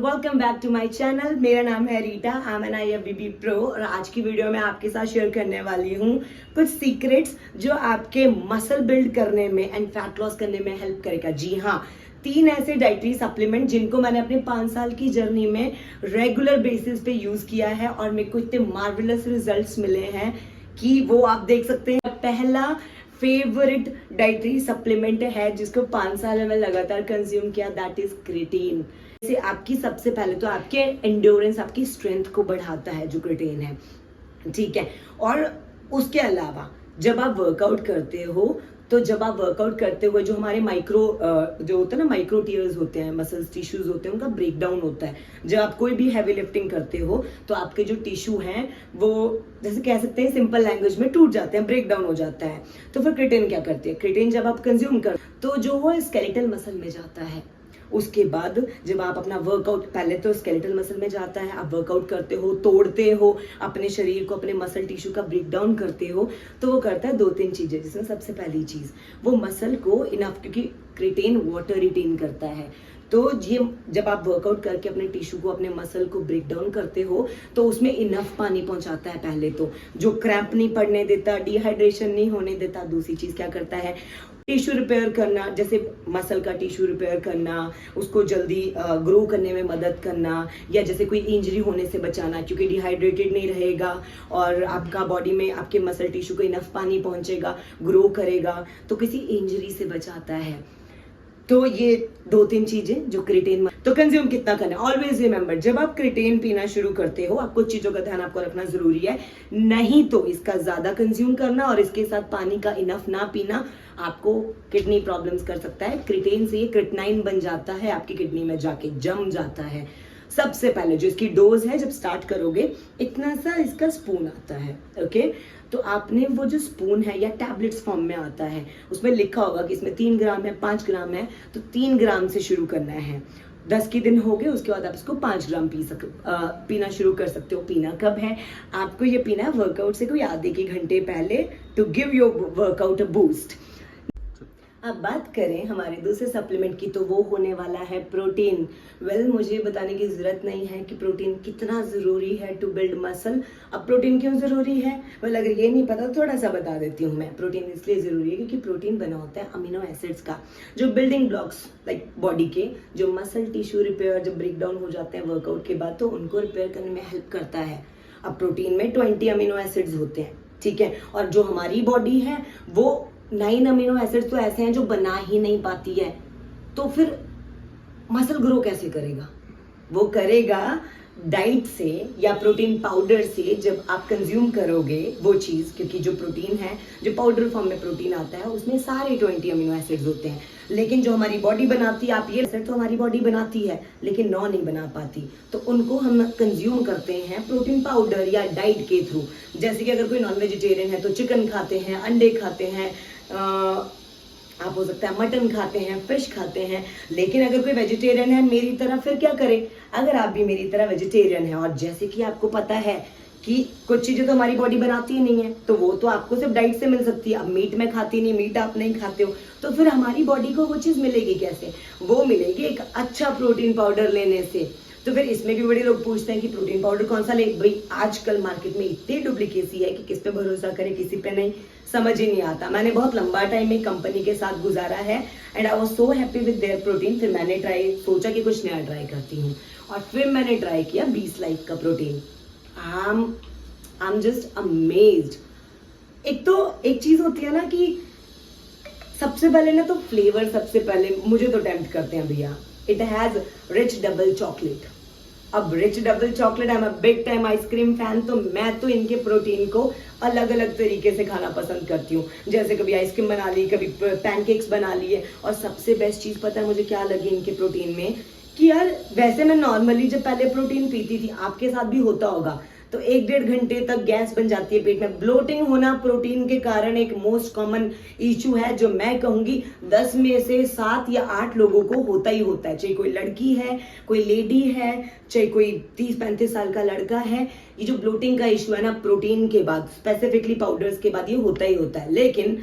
Welcome back to my channel. मेरा नाम है Rita, I am an IFBB pro और आज की वीडियो में आपके साथ शेयर करने वाली हूँ कुछ सीक्रेट्स जो आपके मसल बिल्ड करने में एंड फैट लॉस करने में हेल्प करेगा। जी हाँ, 3 ऐसे डाइटरी सप्लीमेंट जिनको मैंने अपने 5 साल की जर्नी में रेगुलर बेसिस पे यूज किया है और मेरे को इतने मार्वेलस रिजल्ट्स मिले हैं कि वो आप देख सकते हैं। पहला फेवरेट डाइटरी सप्लीमेंट है जिसको 5 साल में मैं लगातार कंज्यूम किया, दैट इज क्रिएटिन। जैसे आपकी सबसे पहले तो आपके एंड्योरेंस, आपकी स्ट्रेंथ को बढ़ाता है जो क्रिएटिन है, ठीक है। और उसके अलावा जब आप वर्कआउट करते हो तो जब आप वर्कआउट करते हुए जो हमारे माइक्रो जो होता है ना, माइक्रो टीयर्स होते हैं, मसल्स टिश्यूज होते हैं, उनका ब्रेक डाउन होता है। जब आप कोई भी हैवी लिफ्टिंग करते हो तो आपके जो टिश्यू हैं वो जैसे कह सकते हैं सिंपल लैंग्वेज में टूट जाते हैं, ब्रेक डाउन हो जाता है। तो फिर क्रिएटिन क्या करते हैं, क्रिएटिन जब आप कंज्यूम कर तो जो वो स्केलेटल मसल में जाता है, उसके बाद जब आप अपना वर्कआउट, पहले तो स्केलेटल मसल में जाता है, आप वर्कआउट करते हो, तोड़ते हो अपने शरीर को, अपने मसल टिश्यू का ब्रेक डाउन करते हो, तो वो करता है 2-3 चीजें। जिसमें सबसे पहली चीज वो मसल को इनफ, क्योंकि क्रिएटिन वाटर रिटेन करता है, तो ये जब आप वर्कआउट करके अपने टिश्यू को, अपने मसल को ब्रेक डाउन करते हो तो उसमें इनफ पानी पहुंचाता है पहले तो, जो क्रैम्प नहीं पड़ने देता, डिहाइड्रेशन नहीं होने देता। दूसरी चीज क्या करता है, टिश्यू रिपेयर करना, जैसे मसल का टिश्यू रिपेयर करना, उसको जल्दी ग्रो करने में मदद करना, या जैसे कोई इंजरी होने से बचाना, क्योंकि डिहाइड्रेटेड नहीं रहेगा और आपका बॉडी में आपके मसल टिश्यू को इनफ पानी पहुंचेगा, ग्रो करेगा, तो किसी इंजरी से बचाता है। तो ये 2-3 चीजें जो क्रिएटिन। तो कंज्यूम कितना करना है, ऑलवेज रिमेंबर, जब आप क्रिएटिन पीना शुरू करते हो आप कुछ चीजों का ध्यान आपको रखना जरूरी है। नहीं तो इसका ज्यादा कंज्यूम करना और इसके साथ पानी का इनफ ना पीना आपको किडनी प्रॉब्लम्स कर सकता है। क्रिएटिन से ये क्रिएटिनाइन बन जाता है, आपकी किडनी में जाके जम जाता है। सबसे पहले जो इसकी डोज है, जब स्टार्ट करोगे इतना सा इसका स्पून आता है, ओके। तो आपने वो जो स्पून है या टैबलेट्स फॉर्म में आता है, उसमें लिखा होगा कि इसमें 3 ग्राम है, 5 ग्राम है, तो 3 ग्राम से शुरू करना है। 10 के दिन हो गए, उसके बाद आप इसको 5 ग्राम पीना शुरू कर सकते हो। पीना कब है, आपको ये पीना है वर्कआउट से कोई आधे के घंटे पहले, to give your workout a boost. अब बात करें हमारे दूसरे सप्लीमेंट की, तो वो होने वाला है प्रोटीन। मुझे बताने की जरूरत नहीं है कि प्रोटीन कितना जरूरी है टू बिल्ड मसल। अब प्रोटीन क्यों जरूरी है, अगर ये नहीं पता तो थोड़ा सा बता देती हूँ मैं। प्रोटीन इसलिए जरूरी है क्योंकि प्रोटीन बना होता है अमीनो एसिड्स का, जो बिल्डिंग ब्लॉक्स लाइक बॉडी के, जो मसल टिश्यू रिपेयर जब ब्रेक डाउन हो जाते हैं वर्कआउट के बाद, तो उनको रिपेयर करने में हेल्प करता है। अब प्रोटीन में 20 अमीनो एसिड्स होते हैं, ठीक है, और जो हमारी बॉडी है वो 9 अमीनो एसिड्स तो ऐसे हैं जो बना ही नहीं पाती है। तो फिर मसल ग्रो कैसे करेगा, वो करेगा डाइट से या प्रोटीन पाउडर से। जब आप कंज्यूम करोगे वो चीज, क्योंकि जो प्रोटीन है, जो पाउडर फॉर्म में प्रोटीन आता है, उसमें सारे 20 अमीनो एसिड्स होते हैं। लेकिन जो हमारी बॉडी बनाती है, आप ये एसिड तो हमारी बॉडी बनाती है लेकिन 9 नहीं बना पाती, तो उनको हम कंज्यूम करते हैं प्रोटीन पाउडर या डाइट के थ्रू। जैसे कि अगर कोई नॉन वेजिटेरियन है तो चिकन खाते हैं, अंडे खाते हैं, आप हो सकता है मटन खाते हैं, फिश खाते हैं। लेकिन अगर कोई वेजिटेरियन है मेरी तरह, फिर क्या करे, अगर आप भी मेरी तरह वेजिटेरियन है और जैसे कि आपको पता है कि कुछ चीजें तो हमारी बॉडी बनाती ही नहीं है, तो वो तो आपको सिर्फ डाइट से मिल सकती है। अब मीट में खाती नहीं, मीट आप नहीं खाते हो, तो फिर हमारी बॉडी को वो चीज मिलेगी कैसे, वो मिलेगी एक अच्छा प्रोटीन पाउडर लेने से। तो फिर इसमें भी बड़े लोग पूछते हैं कि प्रोटीन पाउडर कौन सा ले। भाई आजकल मार्केट में इतनी डुप्लीकेसी है कि किस पे भरोसा करें, किसी पे नहीं, समझ ही नहीं आता। मैंने बहुत लंबा टाइम एक कंपनी के साथ गुजारा है and I was so happy with their protein. फिर मैंने सोचा कि कुछ नया ट्राई करती हूँ और फिर मैंने ट्राई किया 20 लाइफ का protein. I am just amazed. एक चीज होती है ना कि सबसे पहले ना तो फ्लेवर सबसे पहले मुझे तो टेम्प्ट करते हैं भैया। It has rich double chocolate. अब rich double chocolate, I am a big time ice cream fan, तो मैं तो इनके प्रोटीन को अलग अलग तरीके से खाना पसंद करती हूँ। जैसे कभी आइसक्रीम बना ली, कभी पैनकेक्स बना लिए। और सबसे बेस्ट चीज पता है मुझे क्या लगी इनके प्रोटीन में, कि यार वैसे मैं नॉर्मली जब पहले प्रोटीन पीती थी, आपके साथ भी होता होगा, तो 1-1.5 घंटे तक गैस बन जाती है पेट में। ब्लोटिंग होना प्रोटीन के कारण एक मोस्ट कॉमन इश्यू है, जो मैं कहूंगी 10 में से 7 या 8 लोगों को होता ही होता है। चाहे कोई लड़की है, कोई लेडी है, चाहे कोई 30-35 साल का लड़का है, ये जो ब्लोटिंग का इश्यू है ना, प्रोटीन के बाद, स्पेसिफिकली पाउडर्स के बाद, ये होता ही होता है। लेकिन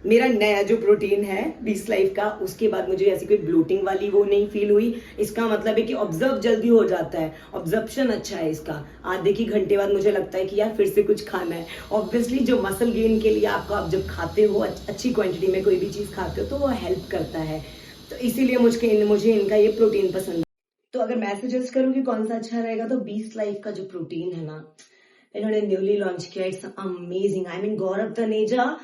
मेरा नया जो प्रोटीन है बीस लाइफ का, उसके बाद मुझे ऐसी कोई ब्लोटिंग वाली वो नहीं फील हुई। इसका मतलब है कि ऑब्जर्व जल्दी हो जाता है, ऑब्जर्प्शन अच्छा है इसका। आधे की घंटे बाद मुझे लगता है कि यार फिर से कुछ खाना है। ऑब्वियसली जो मसल गेन के लिए आपको, आप जब खाते हो अच्छी क्वांटिटी में कोई भी चीज़ खाते हो तो वो हेल्प करता है। तो इसीलिए मुझे इनका ये प्रोटीन पसंद है। तो अगर मैं सजेस्ट करूँ कि कौन सा अच्छा रहेगा, तो बीस लाइफ का जो प्रोटीन है ना, इन्होंने न्यूली लॉन्च किया, it's amazing. I mean Gaurav Taneja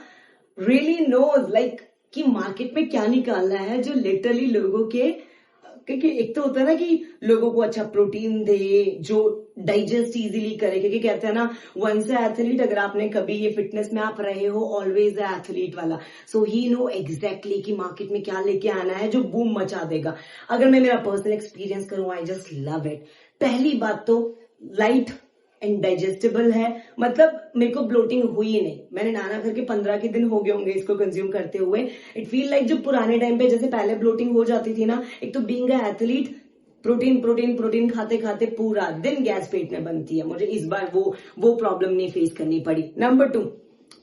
really knows like कि मार्केट में क्या निकालना है जो लिटरली लोगों के, क्योंकि एक तो होता है ना कि लोगों को अच्छा प्रोटीन दे जो डाइजेस्ट इजीली करे, क्योंकि कहते हैं ना वंस एथलीट, अगर आपने कभी ये फिटनेस में आप रहे हो ऑलवेज एथलीट वाला, सो ही नो एग्जैक्टली कि मार्केट में क्या लेके आना है जो बूम मचा देगा। अगर मैं मेरा पर्सनल एक्सपीरियंस करूं, आई जस्ट लव इट। पहली बात तो लाइट एंड डाइजेस्टेबल है, मतलब मेरे को ब्लोटिंग हुई ही नहीं। मैंने नाना घर के 15 के दिन हो गए होंगे इसको कंज्यूम करते हुए। इट फील लाइक जो पुराने टाइम पे जैसे पहले ब्लोटिंग हो जाती थी ना, एक तो being a athlete protein protein protein खाते खाते पूरा दिन गैस पेट में बनती है। मुझे इस बार वो प्रॉब्लम नहीं फेस करनी पड़ी। नंबर 2,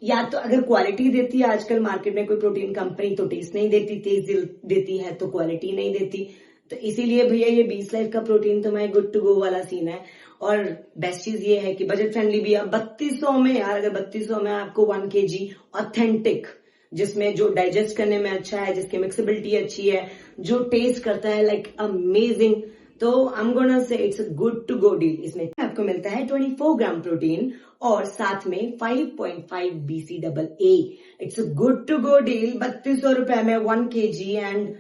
या तो अगर क्वालिटी देती है आजकल मार्केट में कोई प्रोटीन कंपनी, तो टेस्ट नहीं देती, टेस्ट देती है तो क्वालिटी नहीं देती। तो इसीलिए भैया ये 20 लाइफ का प्रोटीन तो मैं गुड टू गो वाला सीन है। और बेस्ट चीज ये है कि बजट फ्रेंडली भी है। 3200 में यार, अगर 3200 में आपको 1 kg ऑथेंटिक, जिसमें जो डाइजेस्ट करने में अच्छा है, जिसकी मिक्सेबिलिटी अच्छी है, जो टेस्ट करता है लाइक अमेजिंग, तो I am gonna say it's a good to go deal. इसमें आपको मिलता है 24 ग्राम प्रोटीन और साथ में 5.5 BCAA। It's a good to go deal. 3200 रुपए में 1 kg एंड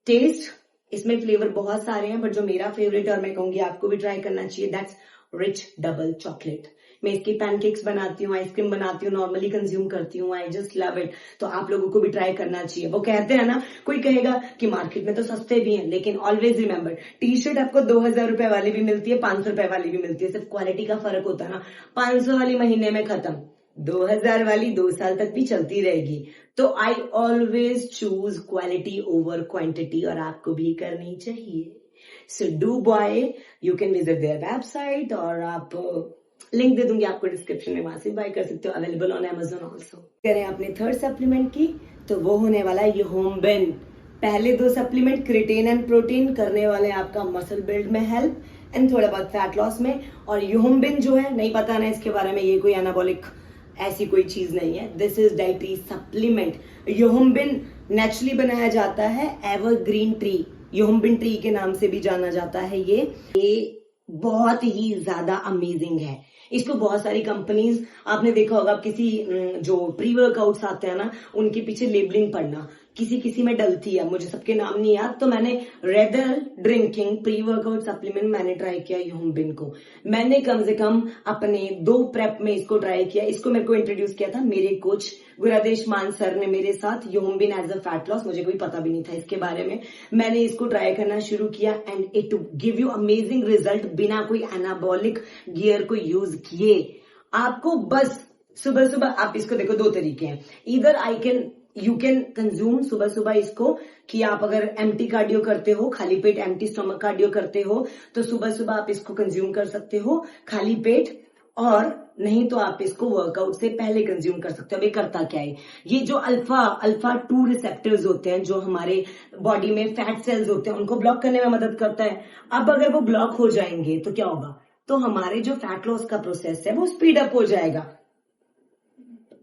टेस्ट, इसमें फ्लेवर बहुत सारे हैं, बट जो मेरा फेवरेट और मैं कहूंगी आपको भी ट्राई करना चाहिए, दैट्स रिच डबल चॉकलेट। मैं इसकी पैनकेक्स बनाती हूँ, आइसक्रीम बनाती हूँ, नॉर्मली कंज्यूम करती हूँ। I just love it. तो आप लोगों को भी ट्राई करना चाहिए। वो कहते हैं ना, कोई कहेगा कि मार्केट में तो सस्ते भी हैं, लेकिन ऑलवेज रिमेंबर, टी शर्ट आपको 2000 रुपए वाली भी मिलती है, 500 रुपए वाली भी मिलती है, सिर्फ क्वालिटी का फर्क होता है ना। 500 वाली महीने में खत्म, 2000 वाली 2 साल तक भी चलती रहेगी। तो I always choose quality over quantity, और आपको भी करनी चाहिए। So do buy, you can visit their website, और आप लिंक दे दूंगी आपको डिस्क्रिप्शन में, वहां से बाय कर सकते हो। Available on Amazon also. करें अपने थर्ड सप्लीमेंट की, तो वो होने वाला है युहोम्बिन। पहले 2 सप्लीमेंट क्रिएटिन एंड प्रोटीन करने वाले आपका मसल बिल्ड में हेल्प एंड थोड़ा बहुत फैट लॉस में। और युहोम्बिन जो है, नहीं पता ना इसके बारे में, ये कोई एनाबॉलिक ऐसी कोई चीज नहीं है, दिस इज डाइटरी सप्लीमेंट। युहोम्बिन नेचुरली बनाया जाता है एवरग्रीन ट्री, युहोम्बिन ट्री के नाम से भी जाना जाता है। ये बहुत ही ज्यादा अमेजिंग है। इसको बहुत सारी कंपनीज, आपने देखा होगा, किसी जो प्री वर्कआउट्स आते हैं ना, उनके पीछे लेबलिंग पढ़ना, किसी किसी में डलती है, मुझे सबके नाम नहीं याद। तो मैंने rather drinking pre workout supplement मैंने ट्राई किया युहोम्बिन को। मैंने कम से कम अपने 2 प्रेप में इसको ट्राई किया। इसको मेरे को इंट्रोड्यूस किया था मेरे कोच गुरादेश मान सर ने मेरे साथ, युहोम्बिन एज अ फैट लॉस। मुझे कोई पता भी नहीं था इसके बारे में। मैंने इसको ट्राई करना शुरू किया and it give you amazing result, बिना कोई एनाबॉलिक गियर को यूज किए। आपको बस सुबह सुबह आप इसको देखो, 2 तरीके हैं। इधर यू कैन कंज्यूम सुबह सुबह इसको, कि आप अगर एम्प्टी कार्डियो करते हो, खाली पेट एम्प्टी स्टमक कार्डियो करते हो, तो सुबह सुबह आप इसको कंज्यूम कर सकते हो खाली पेट, और नहीं तो आप इसको वर्कआउट से पहले कंज्यूम कर सकते हो। अब ये करता क्या है, ये जो अल्फा 2 रिसेप्टर्स होते हैं, जो हमारे बॉडी में फैट सेल्स होते हैं, उनको ब्लॉक करने में मदद करता है। अब अगर वो ब्लॉक हो जाएंगे तो क्या होगा, तो हमारे जो फैट लॉस का प्रोसेस है वो स्पीड अप हो जाएगा।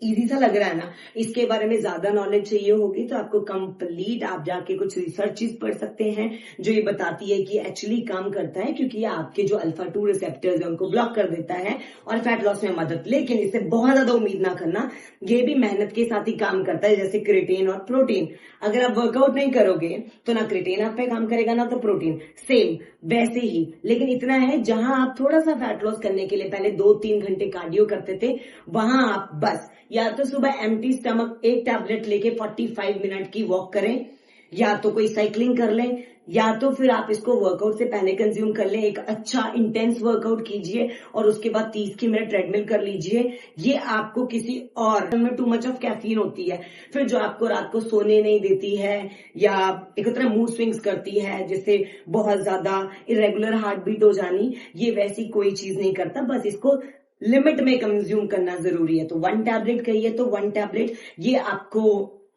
इजी सा लग रहा है ना। इसके बारे में ज्यादा नॉलेज चाहिए होगी तो आपको कंप्लीट, आप जाके कुछ रिसर्चेस पढ़ सकते हैं जो ये बताती है कि एक्चुअली काम करता है, क्योंकि ये आपके जो अल्फा 2 रिसेप्टर्स है उनको ब्लॉक कर देता है और फैट लॉस में मदद। लेकिन इससे बहुत ज्यादा उम्मीद ना करना, ये भी मेहनत के साथ ही काम करता है, जैसे क्रिएटिन और प्रोटीन। अगर आप वर्कआउट नहीं करोगे तो ना क्रिएटिन आप पे काम करेगा, ना तो प्रोटीन, सेम वैसे ही। लेकिन इतना है, जहां आप थोड़ा सा फैट लॉस करने के लिए पहले 2-3 घंटे कार्डियो करते थे, वहां आप बस या तो सुबह एम्प्टी स्टमक 1 टैबलेट लेके 45 मिनट की वॉक करें, या तो कोई साइकिलिंग कर लें, या तो फिर आप इसको वर्कआउट से पहले कंज्यूम कर लें। एक अच्छा इंटेंस वर्कआउट कीजिए और उसके बाद 30 की मिनट ट्रेडमिल कर लीजिए। ये आपको किसी और में टू मच ऑफ कैफीन होती है, फिर जो आपको रात को सोने नहीं देती है, या एक तरह मूड स्विंग्स करती है, जिससे बहुत ज्यादा इरेगुलर हार्ट बीट हो जानी, ये वैसी कोई चीज नहीं करता। बस इसको लिमिट में कंज्यूम करना जरूरी है। तो 1 टैबलेट कहिए तो 1 टैबलेट, ये आपको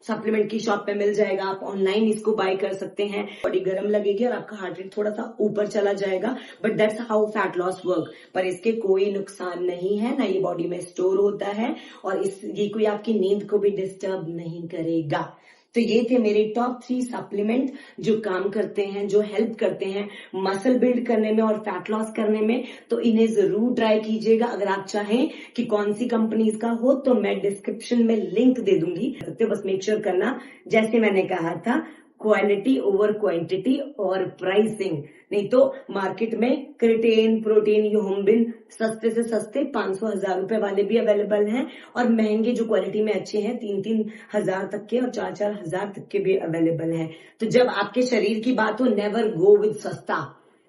सप्लीमेंट की शॉप पे मिल जाएगा, आप ऑनलाइन इसको बाय कर सकते हैं। बॉडी गर्म लगेगी और आपका हार्ट रेट थोड़ा सा ऊपर चला जाएगा, but that's how fat loss work. पर इसके कोई नुकसान नहीं है, ना ये बॉडी में स्टोर होता है और ये कोई आपकी नींद को भी डिस्टर्ब नहीं करेगा। तो ये थे मेरे टॉप 3 सप्लीमेंट जो काम करते हैं, जो हेल्प करते हैं मसल बिल्ड करने में और फैट लॉस करने में। तो इन्हें जरूर ट्राई कीजिएगा। अगर आप चाहें कि कौन सी कंपनीज का हो तो मैं डिस्क्रिप्शन में लिंक दे दूंगी, तो बस मेक श्योर करना जैसे मैंने कहा था, क्वालिटी ओवर क्वांटिटी और प्राइसिंग। नहीं तो मार्केट में क्रिटेन, प्रोटीन, यूहोम्बिन सस्ते से सस्ते 500-1000 रुपए वाले भी अवेलेबल हैं और महंगे जो क्वालिटी में अच्छे हैं 3-3 हजार तक के और 4-4 हजार तक के भी अवेलेबल हैं। तो जब आपके शरीर की बात हो, नेवर गो विद सस्ता।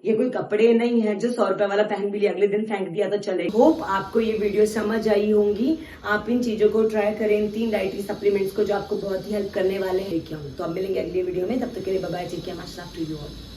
ये कोई कपड़े नहीं है जो 100 रुपए वाला पहन भी लिया अगले दिन फेंक दिया तो चले। होप आपको ये वीडियो समझ आई होंगी। आप इन चीजों को ट्राई करें, इन 3 डाइटरी सप्लीमेंट्स को जो आपको बहुत ही हेल्प करने वाले हैं। तो अब मिलेंगे अगली वीडियो में, तब तक के लिए bye bye, take care, much love to you all.